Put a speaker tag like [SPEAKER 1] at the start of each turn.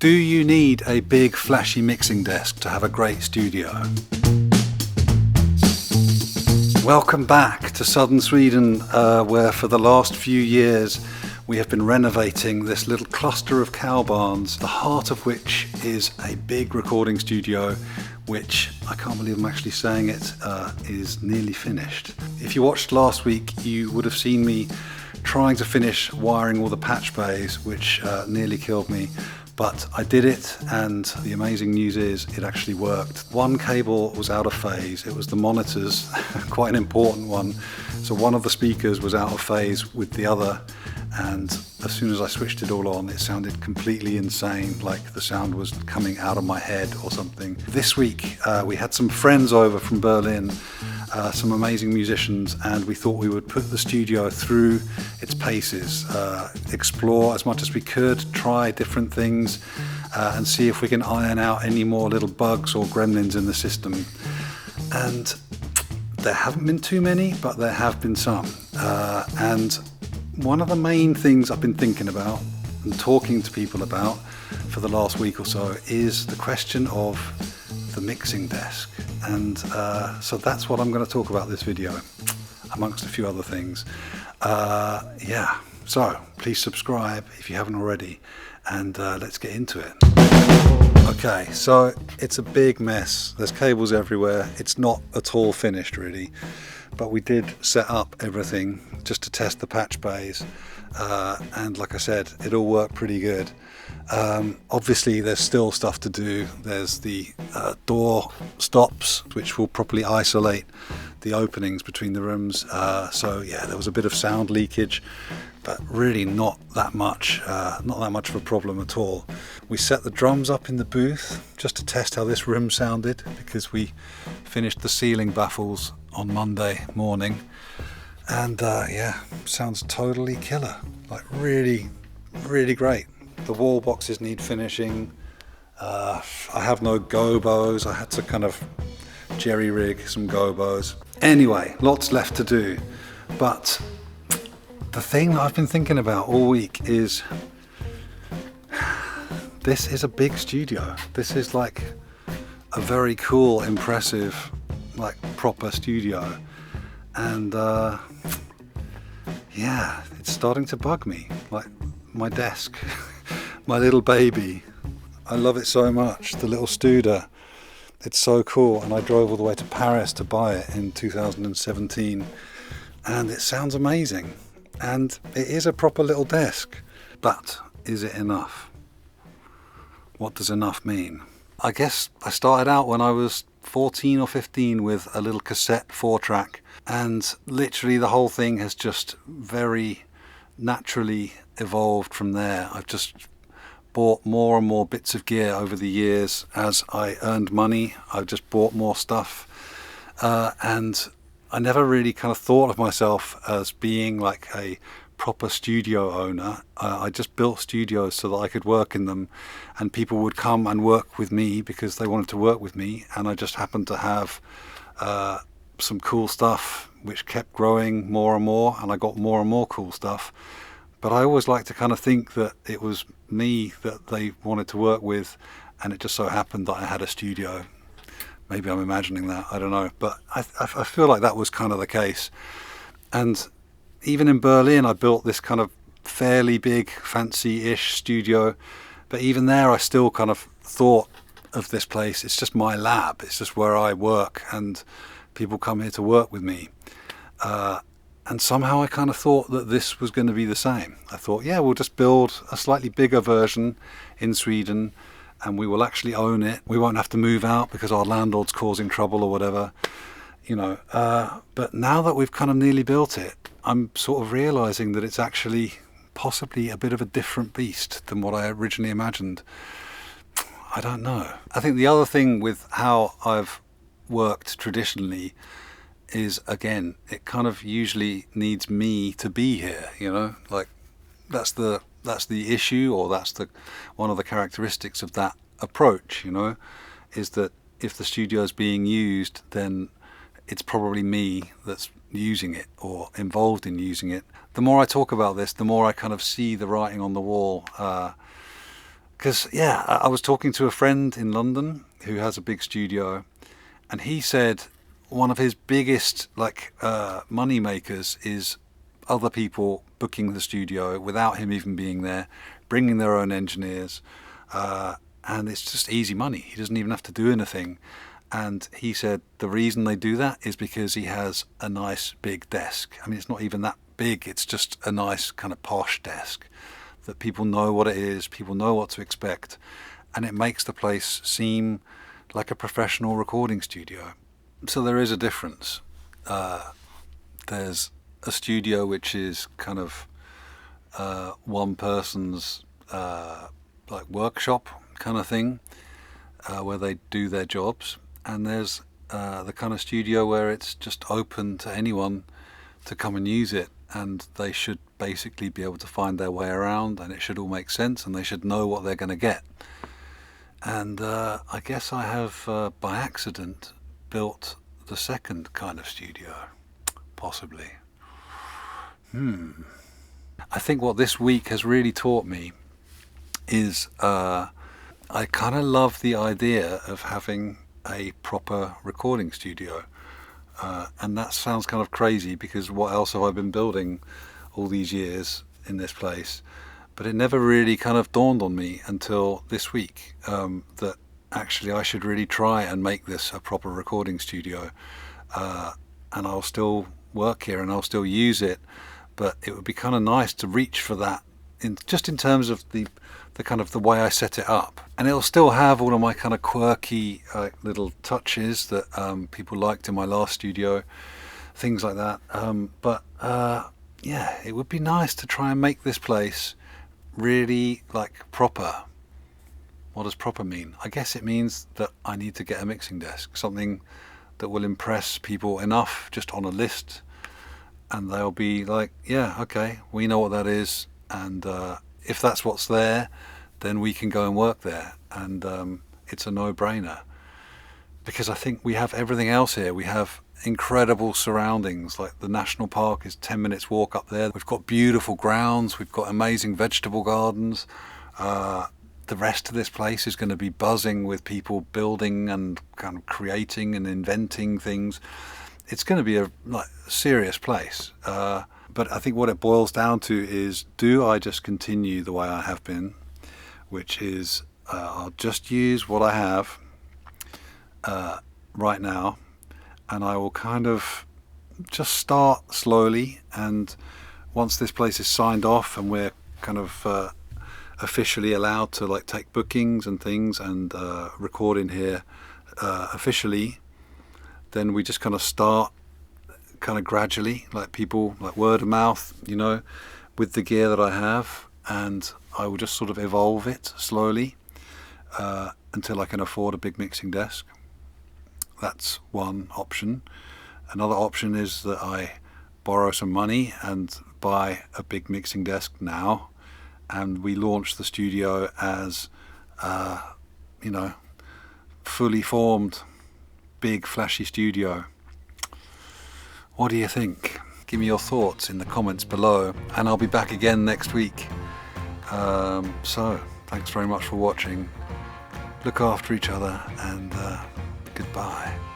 [SPEAKER 1] Do you need a big flashy mixing desk to have a great studio? Welcome back to southern Sweden, where for the last few years we have been renovating this little cluster of cow barns, the heart of which is a big recording studio, which, I can't believe I'm actually saying it, is nearly finished. If you watched last week, you would have seen me trying to finish wiring all the patch bays, which nearly killed me. But I did it, and the amazing news is it actually worked. One cable was out of phase. It was the monitors, quite an important one. So one of the speakers was out of phase with the other, and as soon as I switched it all on, it sounded completely insane, like the sound was coming out of my head or something. This week we had some friends over from Berlin, some amazing musicians, and we thought we would put the studio through its paces, explore as much as we could, try different things, and see if we can iron out any more little bugs or gremlins in the system. And there haven't been too many, but there have been some. And one of the main things I've been thinking about and talking to people about for the last week or so is the question of the mixing desk. And so that's what I'm going to talk about this video, amongst a few other things. So please subscribe if you haven't already, and let's get into it. Okay, so it's a big mess. There's cables everywhere. It's not at all finished really, but we did set up everything just to test the patch bays, and like I said, it all worked pretty good. Obviously there's still stuff to do. There's the door stops, which will properly isolate the openings between the rooms. So yeah, there was a bit of sound leakage, but really not that much of a problem at all. We set the drums up in the booth just to test how this room sounded, because we finished the ceiling baffles on Monday morning, and yeah, sounds totally killer, like really great. The wall boxes need finishing. I have no gobos. I had to kind of jerry rig some gobos. Anyway, lots left to do, but the thing that I've been thinking about all week is this is a big studio. This is like a very cool, impressive, like proper studio, and yeah, it's starting to bug me, like my desk. My little baby, I love it so much, the little Studer. It's so cool, and I drove all the way to Paris to buy it in 2017, and it sounds amazing, and it is a proper little desk. But is it enough? What does enough mean? I guess I started out when I was 14 or 15 with a little cassette 4-track, and literally the whole thing has just very naturally evolved from there. I've just bought more and more bits of gear over the years as I earned money. I've just bought more stuff, and I never really kind of thought of myself as being like a proper studio owner. I just built studios so that I could work in them, and people would come and work with me because they wanted to work with me, and I just happened to have some cool stuff which kept growing more and more, and I got more and more cool stuff. But I always like to kind of think that it was me that they wanted to work with, and it just so happened that I had a studio. Maybe I'm imagining that, I don't know. But I feel like that was kind of the case. And even in Berlin, I built this kind of fairly big, fancy-ish studio. But even there, I still kind of thought of this place, it's just my lab. It's just where I work, and people come here to work with me. And somehow I kind of thought that this was going to be the same. I thought, yeah, we'll just build a slightly bigger version in Sweden, and we will actually own it. We won't have to move out because our landlord's causing trouble or whatever, you know. But now that we've kind of nearly built it, I'm sort of realizing that it's actually possibly a bit of a different beast than what I originally imagined. I don't know. I think the other thing with how I've worked traditionally is, again, it kind of usually needs me to be here, you know, like that's the issue, or that's one of the characteristics of that approach, you know, is that if the studio is being used, then it's probably me that's using it or involved in using it. The more I talk about this, the more I kind of see the writing on the wall, Because, yeah, I was talking to a friend in London who has a big studio, and he said one of his biggest money makers is other people booking the studio without him even being there, bringing their own engineers, and it's just easy money. He doesn't even have to do anything. And he said the reason they do that is because he has a nice big desk. I mean, it's not even that big, it's just a nice kind of posh desk that people know what it is, people know what to expect, and it makes the place seem like a professional recording studio. So there is a difference. There's a studio which is kind of one person's workshop kind of thing, where they do their jobs, and there's the kind of studio where it's just open to anyone to come and use it, and they should basically be able to find their way around, and it should all make sense, and they should know what they're going to get. And I guess I have by accident built the second kind of studio, possibly. I think what this week has really taught me is I kind of love the idea of having a proper recording studio. And that sounds kind of crazy, because what else have I been building all these years in this place? But it never really kind of dawned on me until this week that actually I should really try and make this a proper recording studio. And I'll still work here and I'll still use it, but it would be kind of nice to reach for that in terms of the kind of the way I set it up. And it'll still have all of my kind of quirky little touches that people liked in my last studio, things like that. But yeah, it would be nice to try and make this place really proper. What does proper mean? I guess it means that I need to get a mixing desk, something that will impress people enough just on a list, and they'll be like, yeah, okay, we know what that is, and if that's what's there, then we can go and work there, and it's a no-brainer, because I think we have everything else here. We have incredible surroundings, like the national park is 10 minutes walk up there. We've got beautiful grounds, we've got amazing vegetable gardens. The rest of this place is going to be buzzing with people building and kind of creating and inventing things. It's going to be a serious place. But I think what it boils down to is, do I just continue the way I have been, which is I'll just use what I have right now, and I will kind of just start slowly, and once this place is signed off and we're kind of officially allowed to take bookings and things and record in here officially, then we just kind of start kind of gradually, people, word of mouth, with the gear that I have, and I will just sort of evolve it slowly until I can afford a big mixing desk. That's one option. Another option is that I borrow some money and buy a big mixing desk now, and we launch the studio as fully formed, big flashy studio. What do you think? Give me your thoughts in the comments below, and I'll be back again next week. So thanks very much for watching. Look after each other, and goodbye.